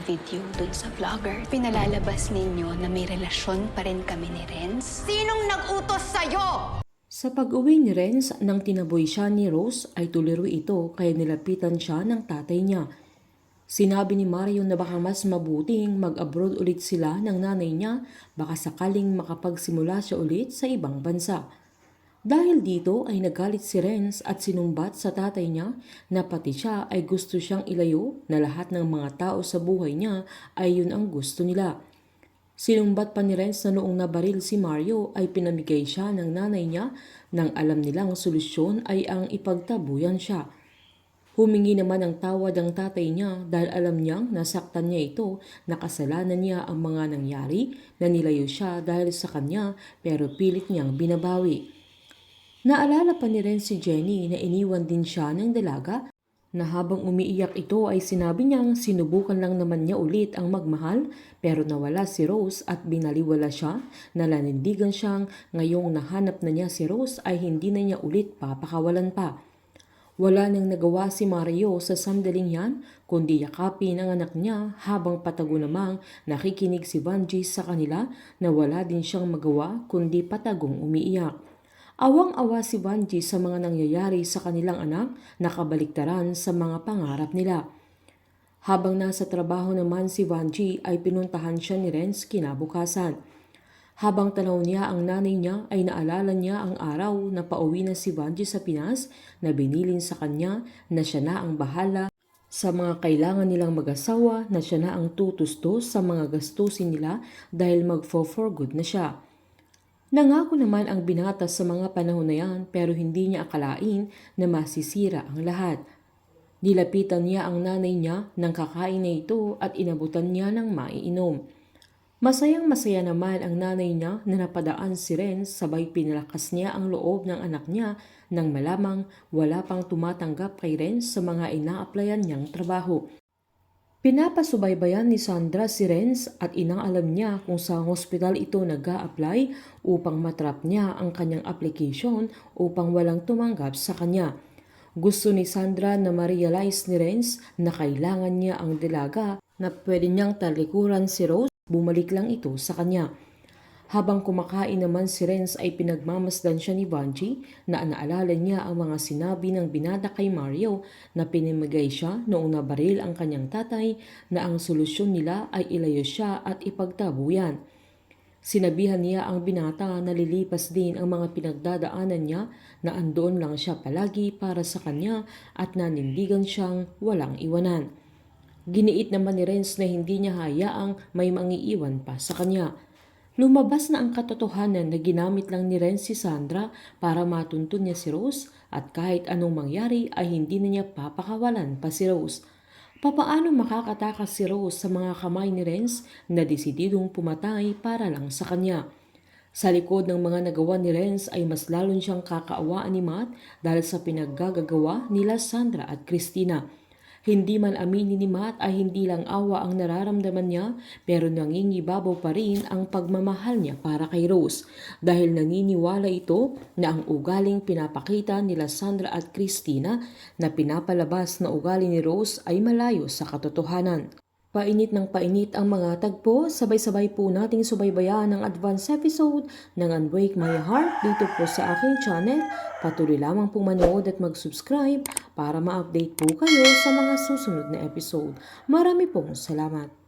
video dun sa vlogger. Pinalalabas ninyo na may relasyon pa rin kami ni Renz. Sinong nag-utos sa'yo? Sa pag-uwi ni Renz nang tinaboy siya ni Rose ay tuliro ito kaya nilapitan siya ng tatay niya. Sinabi ni Mario na baka mas mabuting mag-abroad ulit sila ng nanay niya baka sakaling makapagsimula siya ulit sa ibang bansa. Dahil dito ay nagalit si Renz at sinumbat sa tatay niya na pati siya ay gusto siyang ilayo na lahat ng mga tao sa buhay niya ay yun ang gusto nila. Sinumbat pa ni Renz na noong nabaril si Mario ay pinamigay siya ng nanay niya nang alam nilang solusyon ay ang ipagtabuyan siya. Humingi naman ng tawad ang tatay niya dahil alam niyang nasaktan niya ito na kasalanan niya ang mga nangyari na nilayo siya dahil sa kanya pero pilit niyang binabawi. Naalala pa ni Renz si Jenny na iniwan din siya ng dalaga na habang umiiyak ito ay sinabi niyang sinubukan lang naman niya ulit ang magmahal pero nawala si Rose at binaliwala siya na nanindigan siyang ngayong nahanap na niya si Rose ay hindi na niya ulit papakawalan pa. Wala nang nagawa si Mario sa sandaling yan kundi yakapin ang anak niya habang patago namang nakikinig si Vanjie sa kanila na wala din siyang magawa kundi patagong umiiyak. Awang-awa si Vanjie sa mga nangyayari sa kanilang anak na kabaliktaran sa mga pangarap nila. Habang nasa trabaho naman si Vanjie ay pinuntahan siya ni Renz kinabukasan. Habang tanaw niya ang nanay niya ay naalala niya ang araw na pauwi na si Vanjie sa Pinas na binilin sa kanya na siya na ang bahala sa mga kailangan nilang mag-asawa na siya na ang tutustos sa mga gastusin nila dahil mag-for good na siya. Nangako naman ang binata sa mga panahon na yan pero hindi niya akalain na masisira ang lahat. Nilapitan niya ang nanay niya nang kakain na ito at inabutan niya ng maiinom. Masayang masaya naman ang nanay niya na napadaan si Renz sabay pinalakas niya ang loob ng anak niya nang malamang wala pang tumatanggap kay Renz sa mga ina-applyan niyang trabaho. Pinapasubaybayan ni Sandra si Renz at inaalam niya kung sa hospital ito nag-a-apply upang matrap niya ang kanyang application upang walang tumanggap sa kanya. Gusto ni Sandra na ma-realize ni Renz na kailangan niya ang dalaga na pwede niyang talikuran si Rose, bumalik lang ito sa kanya. Habang kumakain naman si Renz ay pinagmamasdan siya ni Vanjie na naalala niya ang mga sinabi ng binata kay Mario na pinamigay siya noong nabaril ang kanyang tatay na ang solusyon nila ay ilayo siya at ipagtabuyan. Sinabihan niya ang binata na lilipas din ang mga pinagdadaanan niya na andoon lang siya palagi para sa kanya at nanindigan siyang walang iwanan. Giniit naman ni Renz na hindi niya hayaang may mangiiwan pa sa kanya. Lumabas na ang katotohanan na ginamit lang ni Renz si Sandra para matuntun niya si Rose at kahit anong mangyari ay hindi na niya papakawalan pa si Rose. Papaano makakatakas si Rose sa mga kamay ni Renz na desididong pumatay para lang sa kanya? Sa likod ng mga nagawa ni Renz ay mas lalong siyang kakaawaan ni Matt dahil sa pinaggagawa nila Sandra at Christina. Hindi man aminin ni Matt ay hindi lang awa ang nararamdaman niya pero nangingibabaw pa rin ang pagmamahal niya para kay Rose dahil naniniwala ito na ang ugaling pinapakita nila Sandra at Christina na pinapalabas na ugali ni Rose ay malayo sa katotohanan. Painit ng painit ang mga tagpo, sabay-sabay po nating subaybayan ang advance episode ng Unbreak My Heart dito po sa aking channel. Patuloy lamang po manood at mag-subscribe para ma-update po kayo sa mga susunod na episode. Marami pong salamat.